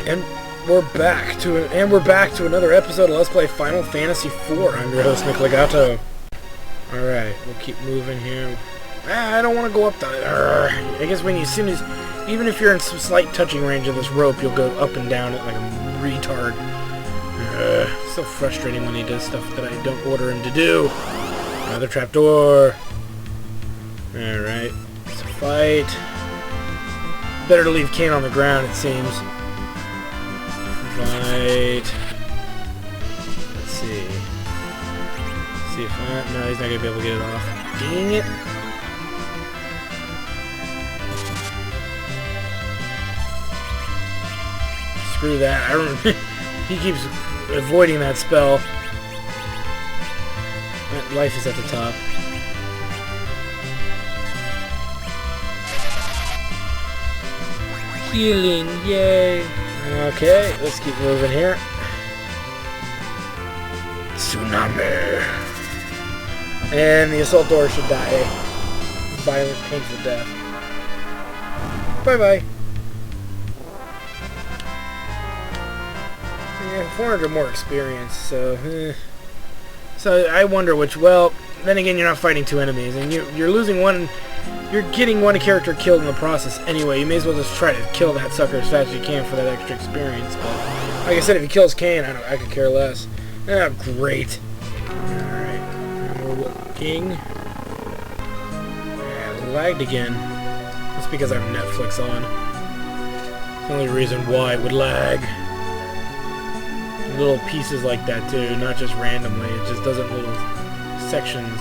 And we're back to another episode of Let's Play Final Fantasy IV. I'm your host, Nick Legato. Alright, we'll keep moving here. I don't want to go up the... I guess even if you're in some slight touching range of this rope, you'll go up and down it like a retard. So frustrating when he does stuff that I don't order him to do. Another trapdoor. Alright, let's fight. Better to leave Cain on the ground, it seems. Fight. Let's see. See if no, he's not gonna be able to get it off. Dang it! Screw that! I don't. He keeps avoiding that spell. That life is at the top. Healing, yay! Okay, let's keep moving here. Tsunami! And the assault door should die. Violent, painful death. Bye-bye. Yeah, 400 more experience, so... So I wonder which... Well, then again, you're not fighting two enemies, and you're losing one... You're getting one character killed in the process anyway. You may as well just try to kill that sucker as fast as you can for that extra experience. But like I said, if he kills Cain, I could care less. Ah, great. Alright. We're looking. Yeah, lagged again. That's because I have Netflix on. It's the only reason why it would lag. Little pieces like that too, not just randomly. It just does it in little sections.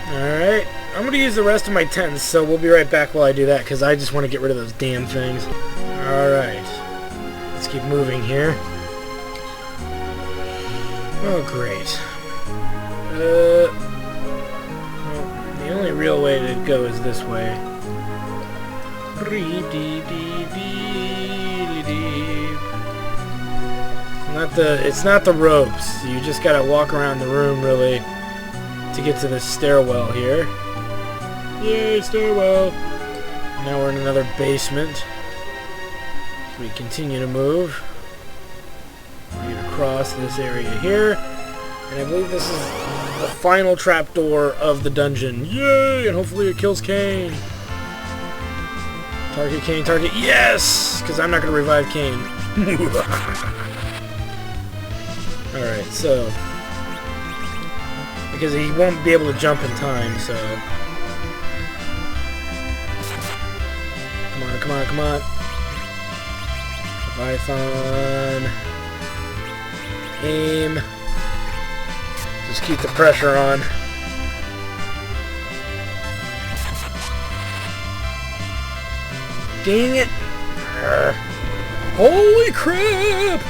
Alright. I'm going to use the rest of my tents, so we'll be right back while I do that, because I just want to get rid of those damn things. Alright. Let's keep moving here. Oh, great. Well, the only real way to go is this way. It's not the ropes. You just got to walk around the room, really, to get to this stairwell here. Yay, stairwell! Now we're in another basement. We continue to move. We get across this area here. And I believe this is the final trapdoor of the dungeon. Yay! And hopefully it kills Cain. Target Cain, target... Yes! Because I'm not going to revive Cain. Alright, so... Because he won't be able to jump in time, so... Come on, come on, come on. Python. Aim. Just keep the pressure on. Dang it! Holy crap!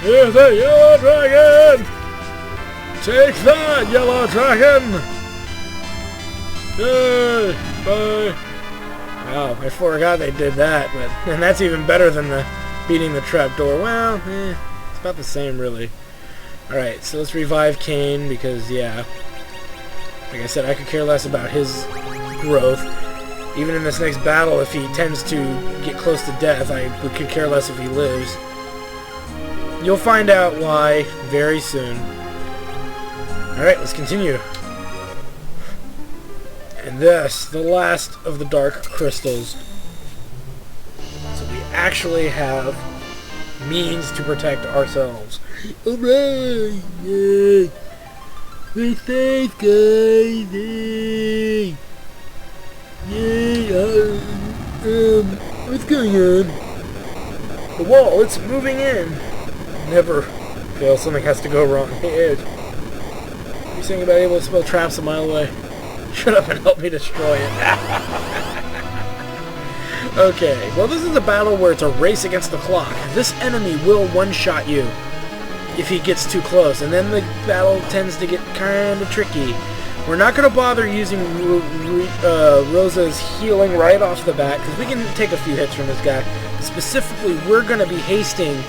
Here's the yellow dragon! Take that, yellow dragon! Yay! Bye! Wow, I forgot they did that, and that's even better than the beating the trapdoor. Well, it's about the same, really. Alright, so let's revive Cain, because, yeah, like I said, I could care less about his growth. Even in this next battle, if he tends to get close to death, I could care less if he lives. You'll find out why very soon. Alright, let's continue. And this, the last of the dark crystals. So we actually have means to protect ourselves. Alright! Yay! We're safe, guys! Yay! Yay! What's going on? The wall, it's moving in! Never fail, something has to go wrong. Hey, Ed. What are you saying about able to spell traps a mile away? Shut up and help me destroy it. Okay, well this is a battle where it's a race against the clock. This enemy will one-shot you if he gets too close, and then the battle tends to get kind of tricky. We're not going to bother using Rosa's healing right off the bat, because we can take a few hits from this guy. Specifically, we're going to be hasting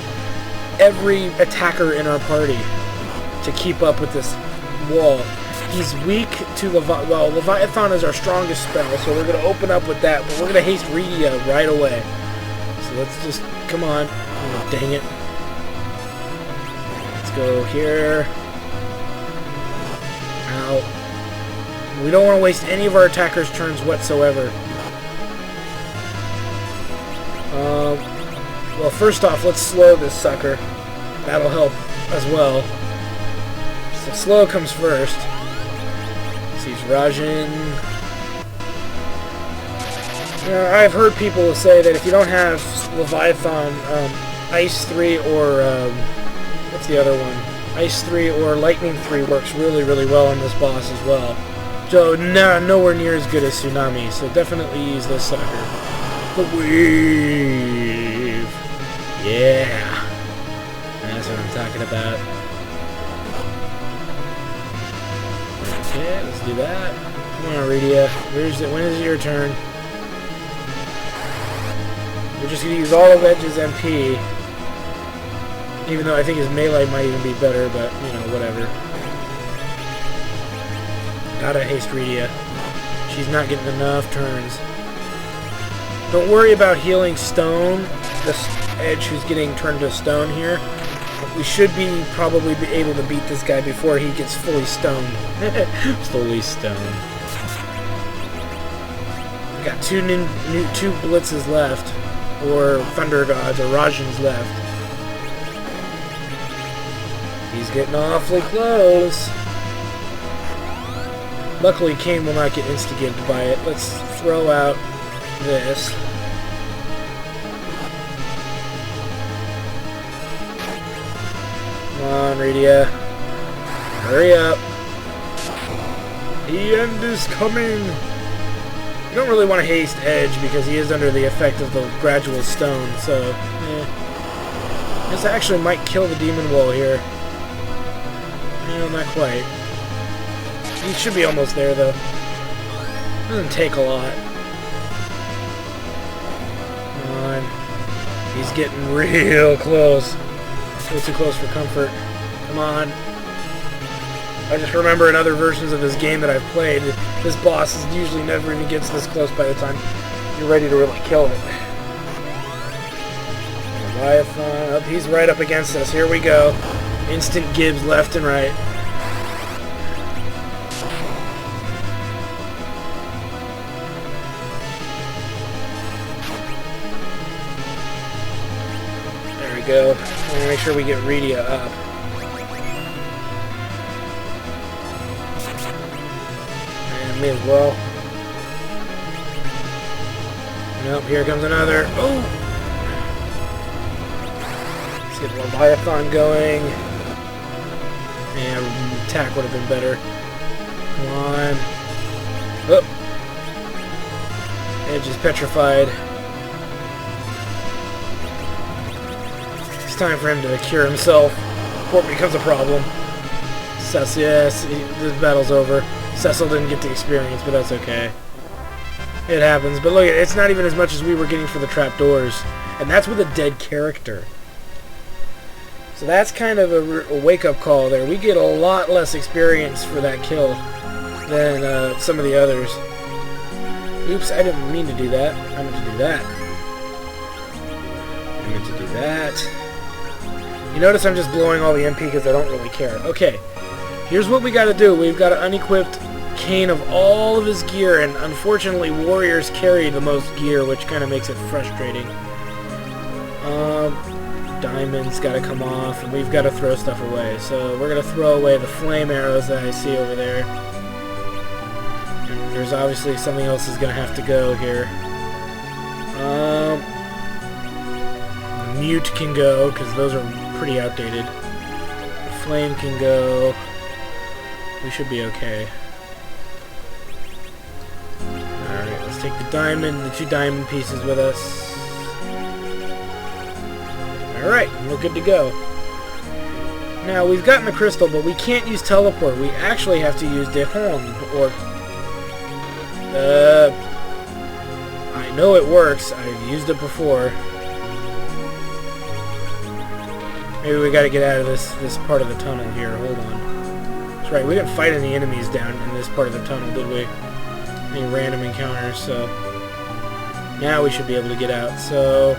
every attacker in our party to keep up with this wall. He's weak to Leviathan is our strongest spell, so we're going to open up with that, but we're going to haste Redia right away. So So let's just, come on. Oh, dang it. Let's go here. Ow. We don't want to waste any of our attackers' turns whatsoever. Well, first off, let's slow this sucker. That'll help as well. So slow comes first. He's Rajin. I've heard people say that if you don't have Leviathan, Ice 3 or, what's the other one? Ice 3 or Lightning 3 works really, really well on this boss as well. So, nowhere near as good as Tsunami, so definitely use this sucker. The Wave! Yeah! That's what I'm talking about. Okay, let's do that. Come on, Aridia. When is it your turn? We're just going to use all of Edge's MP. Even though I think his melee might even be better, but, you know, whatever. Gotta haste Aridia. She's not getting enough turns. Don't worry about healing stone. This Edge who's getting turned to stone here. We should probably be able to beat this guy before he gets fully stoned. Fully stoned. We got two blitzes left, or Thunder Gods, or Rajans left. He's getting awfully close. Luckily, Cain will not get instigated by it. Let's throw out this. Come on, Aridia. Hurry up. The end is coming. You don't really want to haste Edge because he is under the effect of the gradual stone, so this actually might kill the demon wall here. No, not quite. He should be almost there, though. Doesn't take a lot. Come on. He's getting real close. Way too close for comfort. Come on. I just remember in other versions of this game that I've played, this boss is usually never even gets this close by the time you're ready to really kill it. Leviathan. Oh, he's right up against us. Here we go. Instant gibs left and right. There we go. I want to make sure we get Aridia up. And me as well. Nope, here comes another. Oh! Let's get Leviathan going. And attack would have been better. Come on. Oh! Edge is petrified. It's time for him to cure himself before it becomes a problem. Yes, this battle's over. Cecil didn't get the experience, but that's okay. It happens. But look, it's not even as much as we were getting for the trapdoors. And that's with a dead character. So that's kind of a wake-up call there. We get a lot less experience for that kill than some of the others. Oops, I didn't mean to do that. I meant to do that. I meant to do that. You notice I'm just blowing all the MP because I don't really care. Okay, here's what we got to do. We've got to unequip Cain of all of his gear, and unfortunately warriors carry the most gear, which kind of makes it frustrating. Diamond's got to come off, and we've got to throw stuff away. So we're going to throw away the flame arrows that I see over there. And there's obviously something else is going to have to go here. Mute can go, because those are pretty outdated. The flame can go. We should be okay. Alright, let's take the 2 diamond pieces with us. Alright, we're good to go. Now, we've gotten the crystal, but we can't use teleport. We actually have to use Dehon, or... I know it works. I've used it before. Maybe we gotta get out of this part of the tunnel here. Hold on. That's right, we didn't fight any enemies down in this part of the tunnel, did we? Any random encounters, so... Now we should be able to get out, so...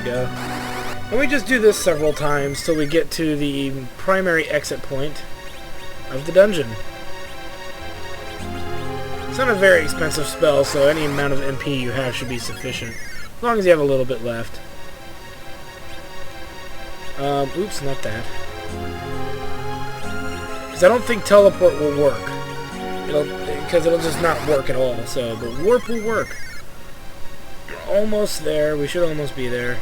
go. And we just do this several times till we get to the primary exit point of the dungeon. It's not a very expensive spell, so any amount of MP you have should be sufficient. As long as you have a little bit left. Oops, not that. Because I don't think teleport will work. Because it'll just not work at all. So, but warp will work. We're almost there. We should almost be there.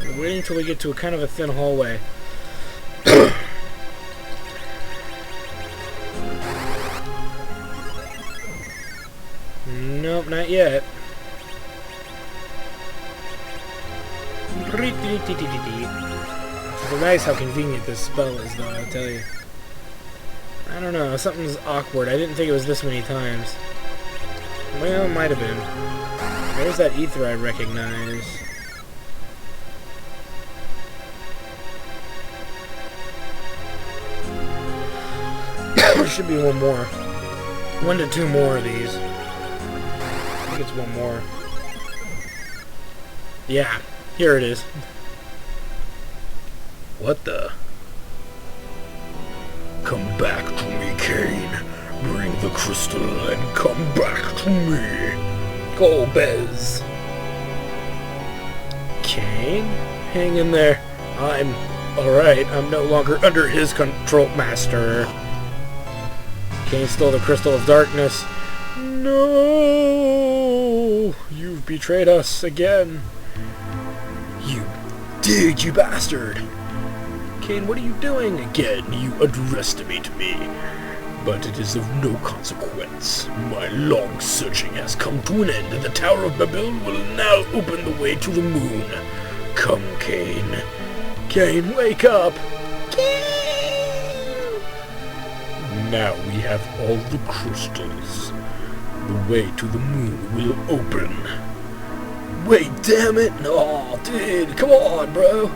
We're waiting until we get to a kind of a thin hallway. Nope, not yet. It's nice how convenient this spell is, though, I'll tell you. I don't know, something's awkward. I didn't think it was this many times. Well, it might have been. There's that ether I recognize. There should be one more. 1 to 2 more of these. I think it's one more. Yeah, here it is. What the? Come back to me, Cain. Bring the crystal and come back to me. Go, Bez. Cain? Hang in there. I'm alright. I'm no longer under his control, Master. Cain stole the crystal of darkness. No! You've betrayed us again. You did, you bastard! Cain, what are you doing? Again, you underestimate me. But it is of no consequence. My long searching has come to an end, and the Tower of Babel will now open the way to the moon. Come, Cain. Cain, wake up! Cain! Now we have all the crystals. The way to the moon will open. Wait, damn it! Oh, dude, come on, bro!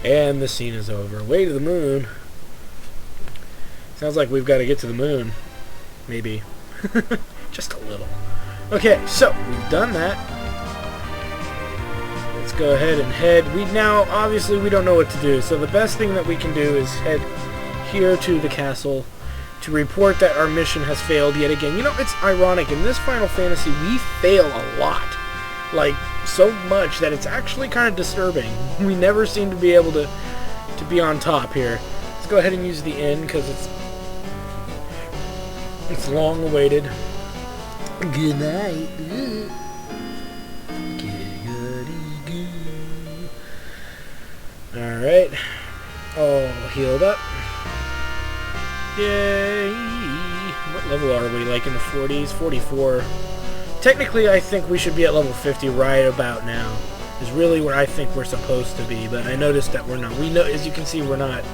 And the scene is over. Way to the moon. Sounds like we've got to get to the moon. Maybe. Just a little. Okay, so we've done that. Let's go ahead and head. Obviously, we don't know what to do. So the best thing that we can do is head here to the castle to report that our mission has failed yet again. You know, it's ironic. In this Final Fantasy, we fail a lot. Like, so much that it's actually kind of disturbing. We never seem to be able to be on top here. Let's go ahead and use the inn, because it's long awaited. Good night. Alright. All healed up. Yay! What level are we? Like in the 40s? 44. Technically, I think we should be at level 50 right about now. Is really where I think we're supposed to be, but I noticed that we're not. We know, as you can see, we're not.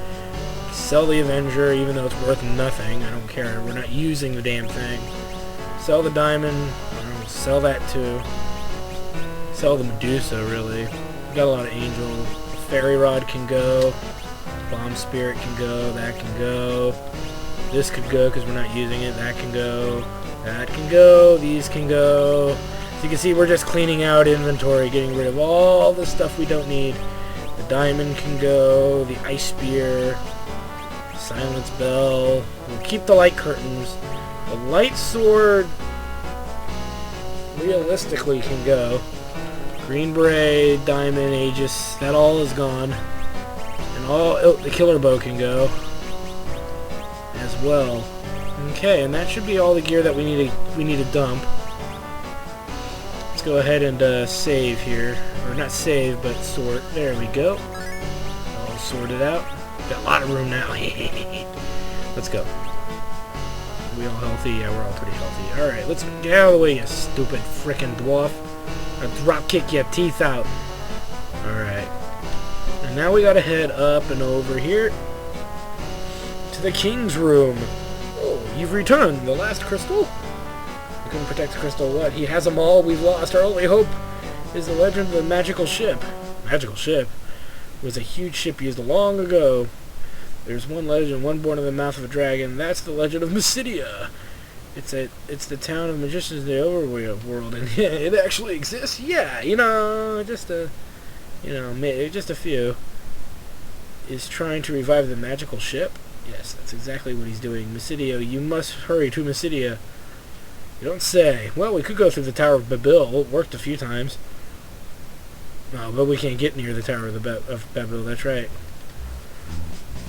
Sell the Avenger, even though it's worth nothing. I don't care. We're not using the damn thing. Sell the diamond. Sell that too. Sell the Medusa, really. We've got a lot of angel. Fairy Rod can go. Bomb Spirit can go. That can go. This could go because we're not using it. That can go. That can go. These can go. So you can see we're just cleaning out inventory, getting rid of all the stuff we don't need. The diamond can go. The ice spear. Silence bell. We'll keep the light curtains. The light sword realistically can go. Green beret, diamond, aegis, that all is gone. And the killer bow can go as well. Okay, and that should be all the gear that we need to dump. Let's go ahead and save here. Or not save, but sort. There we go. All sorted out. Got a lot of room now. Let's go. Are we all healthy? Yeah, we're all pretty healthy. Alright, let's get out of the way, you stupid frickin' dwarf. I'll drop kick your teeth out. Alright. And now we gotta head up and over here to the king's room. Oh, you've returned the last crystal? We couldn't protect the crystal. What? He has them all. We've lost. Our only hope is the legend of the magical ship. Magical ship? It was a huge ship used long ago. There's one legend, one born in the mouth of a dragon. That's the legend of Mysidia. It's the town of magicians in the overworld, and yeah, it actually exists. Yeah, just a few. Is trying to revive the magical ship. Yes, that's exactly what he's doing. Mysidia, you must hurry to Mysidia. You don't say. Well, we could go through the Tower of Babel. It worked a few times. No, but we can't get near the Tower of Babel. That's right.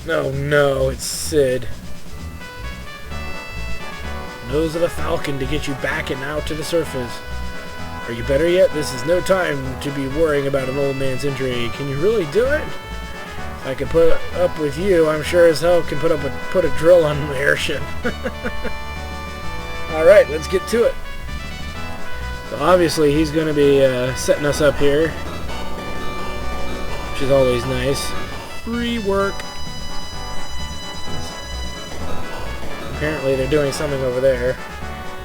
No, it's Sid. Nose of a falcon to get you back and out to the surface. Are you better yet? This is no time to be worrying about an old man's injury. Can you really do it? If I can put up with you, I'm sure as hell can put a drill on the airship. Alright, let's get to it. So obviously he's going to be setting us up here, which is always nice. Free work. Apparently they're doing something over there.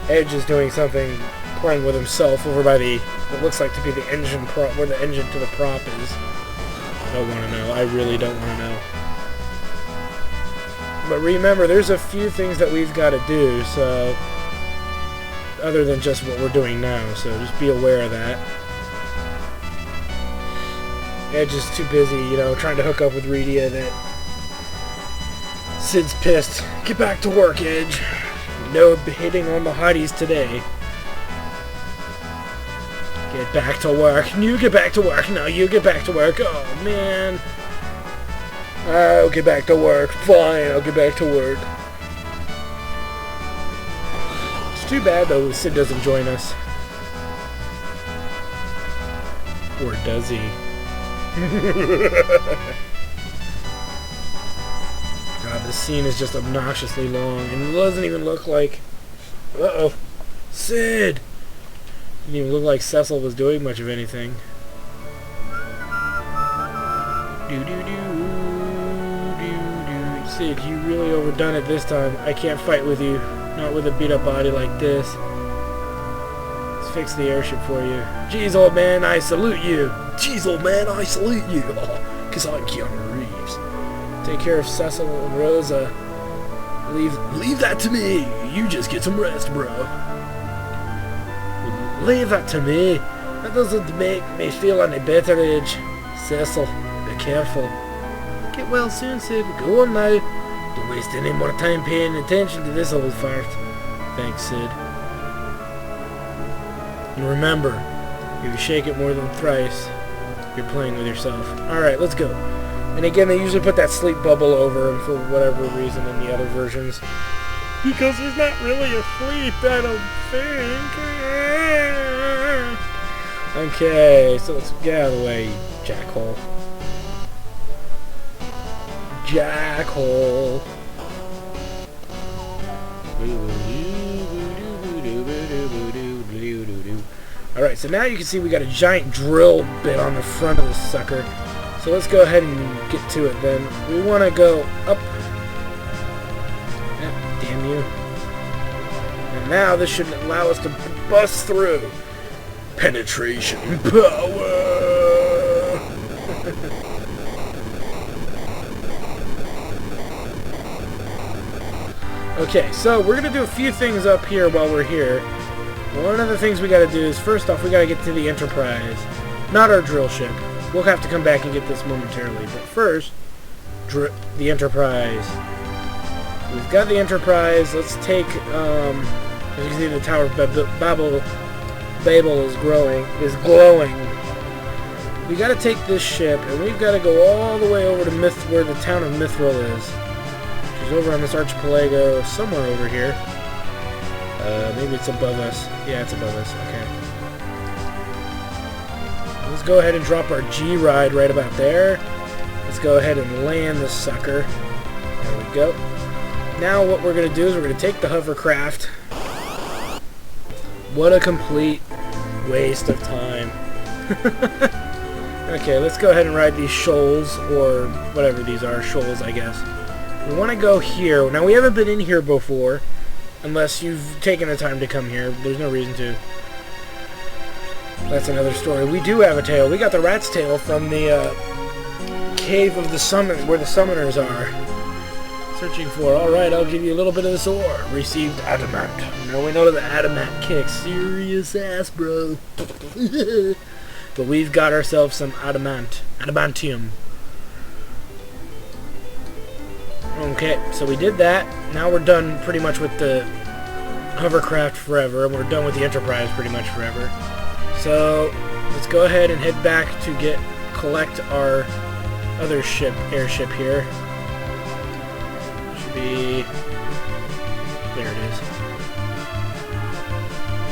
Edge is doing something, playing with himself over by what looks like to be the engine prop, where the engine to the prop is. I don't want to know. I really don't want to know. But remember, there's a few things that we've got to do, so other than just what we're doing now, so just be aware of that. Edge is too busy, trying to hook up with Redia that Sid's pissed. Get back to work, Edge. No hitting on the hotties today. Get back to work. You get back to work. No, you get back to work. Oh, man. I'll get back to work. Fine, I'll get back to work. It's too bad, though, Sid doesn't join us. Or does he? God, this scene is just obnoxiously long, and it doesn't even look like... Uh-oh. Sid! Didn't even look like Cecil was doing much of anything. Sid, you really overdone it this time. I can't fight with you. Not with a beat-up body like this. Let's fix the airship for you. Jeez, old man, I salute you. Jeez, old man, I salute you. Because I'm Keanu Reeves. Take care of Cecil and Rosa. Leave that to me. You just get some rest, bro. Leave that to me. That doesn't make me feel any better, Edge. Cecil, be careful. Get well soon, Sid. Go on now. Don't waste any more time paying attention to this old fart. Thanks, Sid. And remember, if you shake it more than thrice, you're playing with yourself. Alright, let's go. And again, they usually put that sleep bubble over him for whatever reason in the other versions. Because he's not really asleep, I don't think. Okay, so let's get out of the way, jackhole. Jackhole. Alright, so now you can see we got a giant drill bit on the front of the sucker. So let's go ahead and get to it then. We want to go up. Damn you. And now this should allow us to bust through. Penetration power! Okay, so we're going to do a few things up here while we're here. One of the things we got to do is, first off, we got to get to the Enterprise. Not our drill ship. We'll have to come back and get this momentarily. But first, the Enterprise. We've got the Enterprise. Let's take, as you can see, the Tower of Babel is glowing. We got to take this ship, and we've got to go all the way over to where the town of Mithril is. Which is over on this archipelago, somewhere over here. Maybe it's above us. Yeah, it's above us. Okay. Let's go ahead and drop our G-Ride right about there. Let's go ahead and land this sucker. There we go. Now what we're going to do is we're going to take the hovercraft. What a complete waste of time. Okay, let's go ahead and ride these shoals, or whatever these are, shoals I guess. We want to go here. Now we haven't been in here before, unless you've taken the time to come here. There's no reason to. That's another story. We do have a tail. We got the rat's tail from the cave of the summon, where the summoners are. Searching for, alright, I'll give you a little bit of this ore. Received adamant. Now we know that the adamant kicks. Serious ass, bro. But we've got ourselves some adamantium. Okay, so we did that. Now we're done pretty much with the hovercraft forever, and we're done with the Enterprise pretty much forever. So let's go ahead and head back to collect our other airship here. Should be, there it is.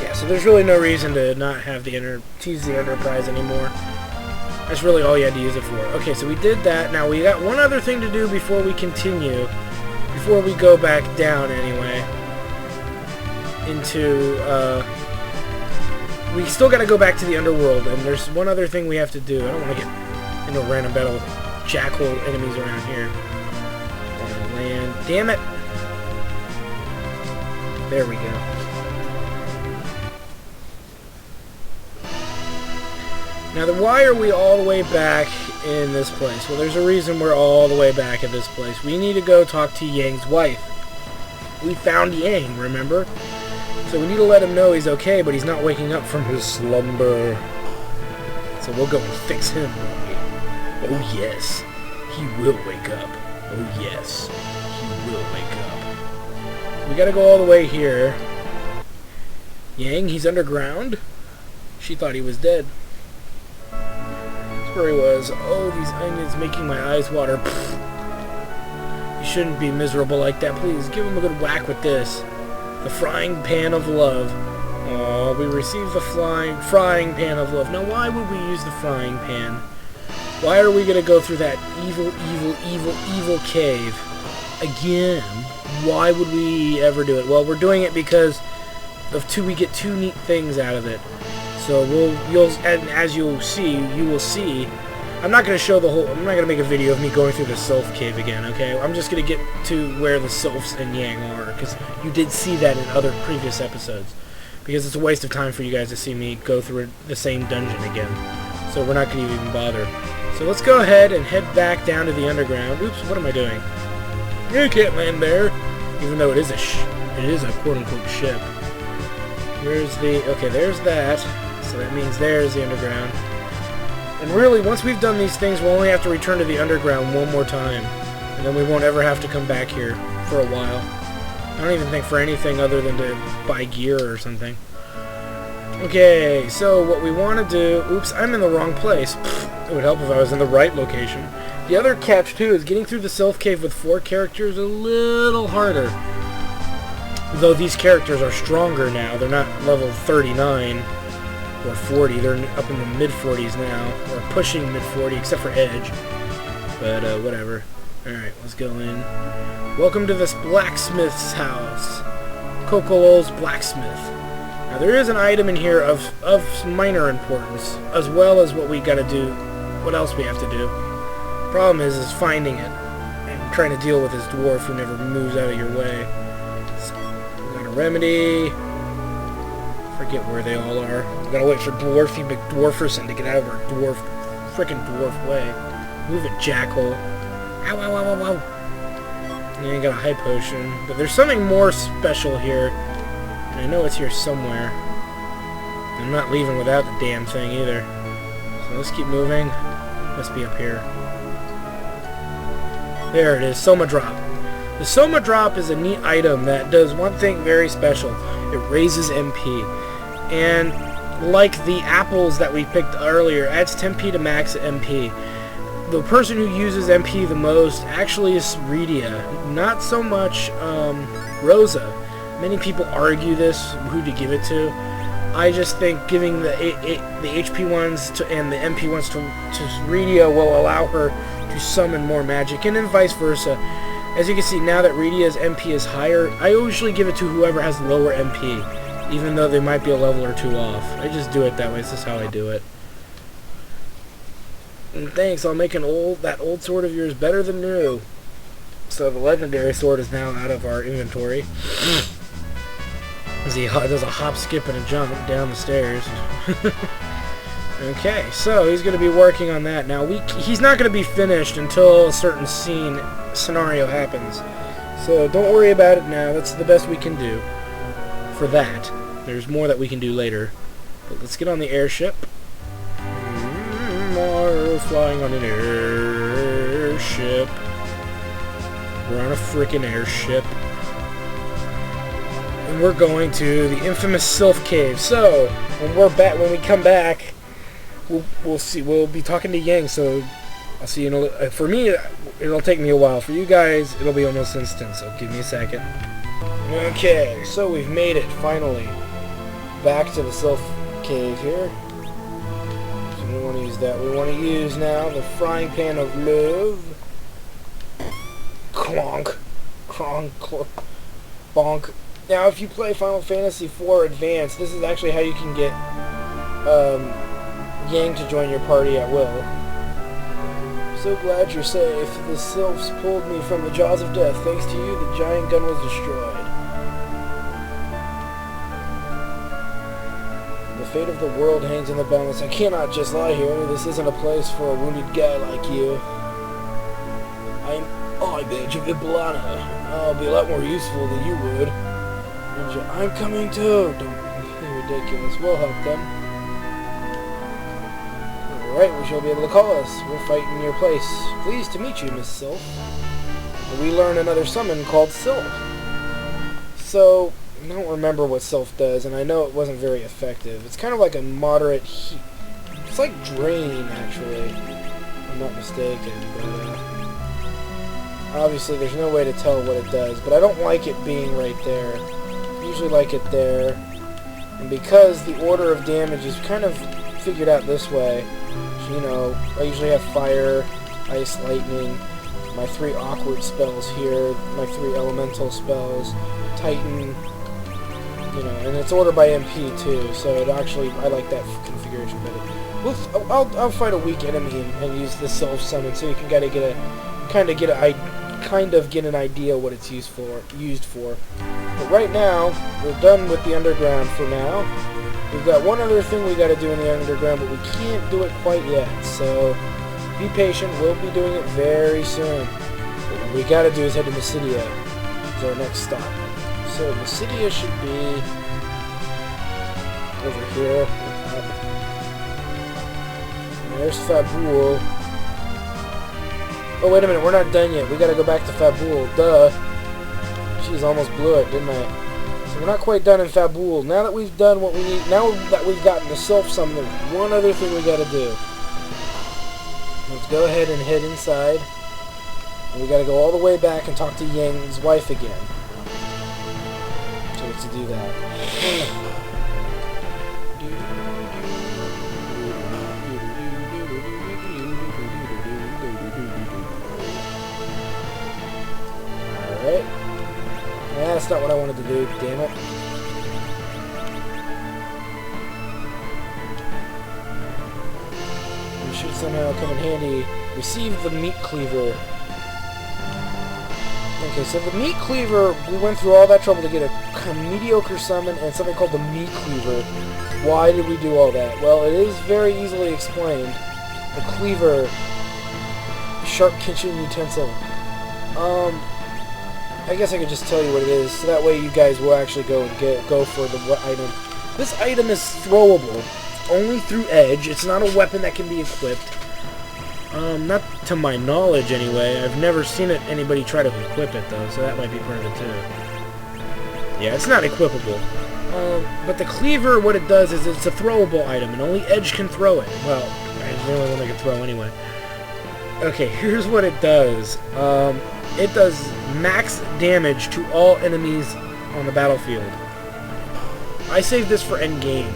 Yeah, so there's really no reason to not have tease the Enterprise anymore. That's really all you had to use it for. Okay, so we did that. Now we got one other thing to do before we continue, before we go back down anyway. We still got to go back to the underworld, and there's one other thing we have to do. I don't want to get into a random battle with jackhole enemies around here. Land. Damn it! There we go. Now, why are we all the way back in this place? Well, there's a reason we're all the way back at this place. We need to go talk to Yang's wife. We found Yang, remember? So we need to let him know he's okay, but he's not waking up from his slumber. So we'll go and fix him, won't we? Oh, yes. He will wake up. Oh, yes. He will wake up. So we gotta go all the way here. Yang, he's underground? She thought he was dead. That's where he was. Oh, these onions making my eyes water. Pfft. You shouldn't be miserable like that. Please, give him a good whack with this. The frying pan of love. Oh, we received the frying pan of love. Now, why would we use the frying pan? Why are we going to go through that evil cave again? Why would we ever do it? Well, we're doing it because we get two neat things out of it. So as you will see. I'm not going to show I'm not going to make a video of me going through the Sylph cave again, okay? I'm just going to get to where the Sylphs and Yang are, because you did see that in other previous episodes. Because it's a waste of time for you guys to see me go through the same dungeon again. So we're not going to even bother. So let's go ahead and head back down to the underground. Oops, what am I doing? You can't land there. Even though it is a quote-unquote ship. Where's okay, there's that. So that means there's the underground. And really, once we've done these things, we'll only have to return to the underground one more time. And then we won't ever have to come back here for a while. I don't even think for anything other than to buy gear or something. Okay, so what we want to do... Oops, I'm in the wrong place. It would help if I was in the right location. The other catch, too, is getting through the Sylph Cave with 4 characters a little harder. Though these characters are stronger now. They're not level 39. Or 40, they're up in the mid-40s now, or pushing mid-40, except for Edge, but whatever. Alright, let's go in. Welcome to this blacksmith's house. Kokolol's Blacksmith. Now there is an item in here of minor importance, as well as what we gotta do, what else we have to do. Problem is finding it, and trying to deal with this dwarf who never moves out of your way. So, we got a remedy. Forget where they all are. We gotta wait for Dwarfy McDwarferson to get out of our frickin' dwarf way. Move it, jackhole. Ow, ow, ow, ow, ow. And then you got a high potion. But there's something more special here. And I know it's here somewhere. I'm not leaving without the damn thing either. So let's keep moving. Must be up here. There it is, Soma Drop. The Soma Drop is a neat item that does one thing very special. It raises MP. And like the apples that we picked earlier, adds 10p to max MP. The person who uses MP the most actually is Redia, not so much Rosa. Many people argue this, who to give it to. I just think giving the HP ones and the MP ones to Redia will allow her to summon more magic, and then vice versa. As you can see, now that Redia's MP is higher, I usually give it to whoever has lower MP. Even though they might be a level or 2 off. I just do it that way. This is how I do it. And thanks, I'll make that old sword of yours better than new. So the legendary sword is now out of our inventory. He does a hop, skip, and a jump down the stairs. Okay, so he's going to be working on that. Now, he's not going to be finished until a certain scenario happens. So don't worry about it now. That's the best we can do for that. There's more that we can do later. But let's get on the airship. We're flying on an airship. We're on a frickin' airship. And we're going to the infamous Sylph Cave. So, when we come back, we'll see. We'll be talking to Yang, so I'll see you in a... For me, it'll take me a while. For you guys, it'll be almost instant, so give me a second. Okay, so we've made it, finally. Back to the Sylph Cave here. So we want to use that. We want to use now the frying pan of love. Clonk. Clonk. Bonk. Now, if you play Final Fantasy IV Advanced, this is actually how you can get Yang to join your party at will. So glad you're safe. The sylphs pulled me from the jaws of death. Thanks to you, the giant gun was destroyed. The fate of the world hangs in the balance. I cannot just lie here. This isn't a place for a wounded guy like you. I'm Eye-Badge of Iblana. I'll be a lot more useful than you would. I'm coming too. Don't be ridiculous. We'll help them. Alright, we shall be able to call us. We'll fight in your place. Pleased to meet you, Miss Sylph. We learn another summon called Sylph. So, I don't remember what Sylph does, and I know it wasn't very effective. It's kind of like a moderate heat. It's like Drain, actually. If I'm not mistaken. But, obviously, there's no way to tell what it does, but I don't like it being right there. I usually like it there. And because the order of damage is kind of figured out this way, so, you know, I usually have Fire, Ice, Lightning, my 3 awkward spells here, my 3 elemental spells, Titan, you know, and it's ordered by MP too, so it actually, I like that configuration better. I'll fight a weak enemy and use the Sylph summon, so you can kind of get an idea what it's used for. But right now, we're done with the underground for now. We've got one other thing we got to do in the underground, but we can't do it quite yet. So be patient. We'll be doing it very soon. But what we got to do is head to Mysidia. It's our next stop. So Mysidia should be over here. There's Fabul. Oh, wait a minute, we're not done yet. We gotta go back to Fabul. Duh. Jeez, almost blew it, didn't I? So we're not quite done in Fabul. Now that we've done what we need, now that we've gotten the Sylph summon, there's one other thing we gotta do. Let's go ahead and head inside. And we gotta go all the way back and talk to Yang's wife again. So let's do that. Alright. That's not what I wanted to do, damn it. We should somehow come in handy. Receive the Meat Cleaver. Okay, so the Meat Cleaver, we went through all that trouble to get a mediocre summon and something called the Meat Cleaver. Why did we do all that? Well, it is very easily explained. The cleaver, sharp kitchen utensil. I guess I could just tell you what it is, so that way you guys will actually go and go for the item. This item is throwable, only through edge. It's not a weapon that can be equipped. Not to my knowledge, anyway. I've never seen anybody try to equip it, though, so that might be part of it, too. Yeah, it's not equipable. But the cleaver, what it does is it's a throwable item, and only edge can throw it. Well, it's the only one I can throw anyway. Okay, here's what it does. It does max damage to all enemies on the battlefield. I saved this for endgame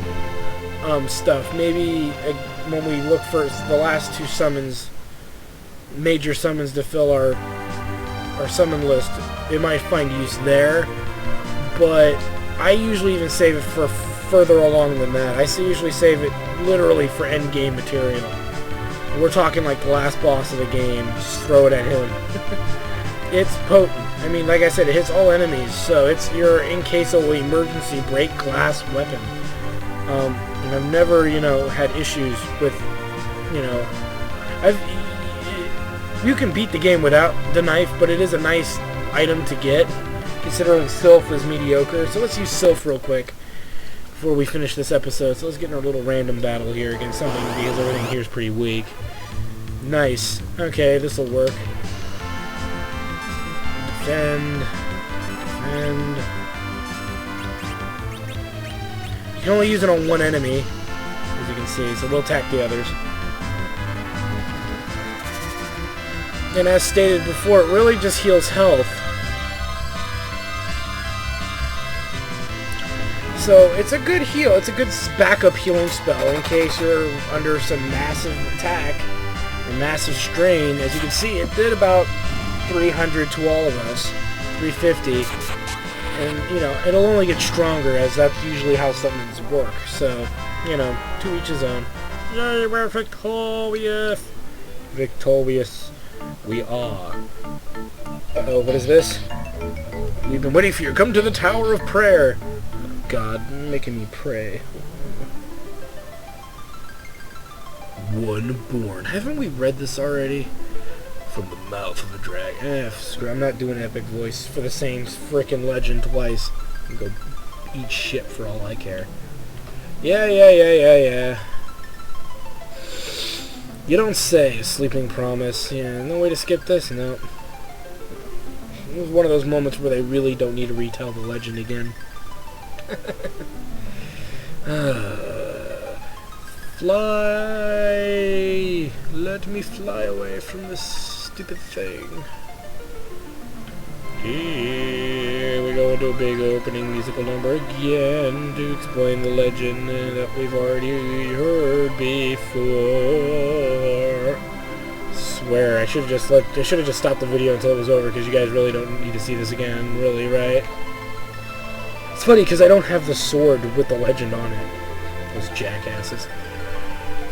stuff. Maybe when we look for the last 2 summons, major summons to fill our summon list, it might find use there. But I usually even save it for further along than that. I usually save it literally for endgame material. We're talking like the last boss of the game. Just throw it at him. It's potent. I mean, like I said, it hits all enemies, so it's your in case of emergency break glass weapon. And I've never, you know, had issues with, you know, you can beat the game without the knife, but it is a nice item to get, considering Sylph is mediocre. So let's use Sylph real quick before we finish this episode. So let's get in our little random battle here against something, because everything here is pretty weak. Nice. Okay, this will work. Defend. Defend. You can only use it on one enemy, as you can see, so we'll attack the others. And as stated before, it really just heals health. So it's a good heal. It's a good backup healing spell in case you're under some massive attack or massive strain. As you can see, it did about 300 to all of us, 350. And, you know, it'll only get stronger, as that's usually how summons work. So, you know, to each his own. Yay, we're victorious! Victorious we are. Uh-oh, what is this? We've been waiting for you. Come to the Tower of Prayer. Oh, God, making me pray. One born. Haven't we read this already? From the mouth of the dragon. Screw. I'm not doing epic voice for the same frickin' legend twice. I'm gonna go eat shit for all I care. Yeah. You don't say, Sleeping Promise. Yeah, no way to skip this? No. It was one of those moments where they really don't need to retell the legend again. Fly! Let me fly away from this stupid thing. Here we go into a big opening musical number again to explain the legend that we've already heard before. Swear, I should have just stopped the video until it was over, because you guys really don't need to see this again, really, right? It's funny because I don't have the sword with the legend on it. Those jackasses.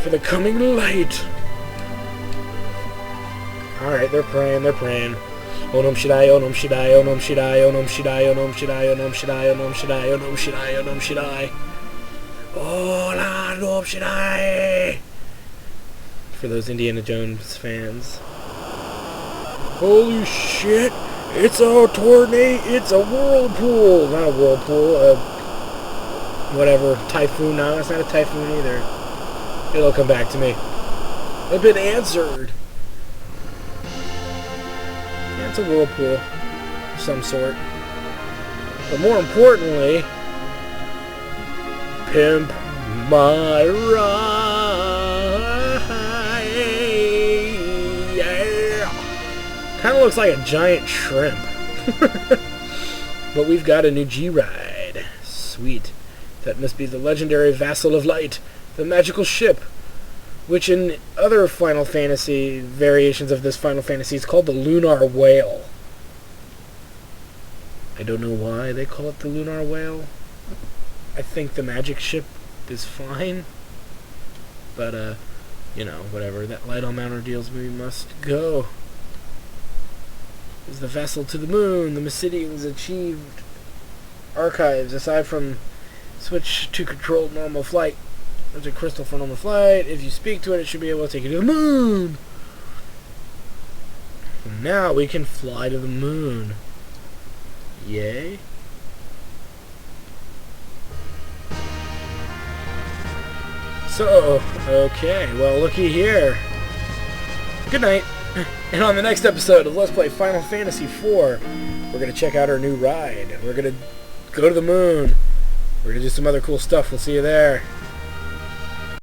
For the coming light. Alright, they're praying. Onam Shaddai, Onam Shaddai, Onam Shaddai, Onam Shaddai, Onam Shaddai, Onam Shaddai, Onam Shaddai, Onam Shaddai, Onam Shaddai. Onam Shaddai. For those Indiana Jones fans. Holy shit! It's a tornado! It's a whirlpool! Not a whirlpool, whatever, typhoon. No, it's not a typhoon either. It'll come back to me. I've been answered! Yeah, it's a whirlpool of some sort. But more importantly, pimp my ride! Yeah! Kinda looks like a giant shrimp. But we've got a new G-Ride. Sweet. That must be the legendary Vassal of Light, the magical ship, which in other Final Fantasy variations of this Final Fantasy is called the Lunar Whale. I don't know why they call it the Lunar Whale. I think the magic ship is fine. But, you know, whatever. That light on Mount Ordeals, we must go. Is the vessel to the moon. The Mysidians achieved archives. Aside from switch to controlled normal flight. There's a crystal for normal flight. If you speak to it, it should be able to take you to the moon. Now we can fly to the moon. Yay. So, okay, well, looky here. Good night. And on the next episode of Let's Play Final Fantasy IV, we're going to check out our new ride. We're going to go to the moon. We're going to do some other cool stuff. We'll see you there.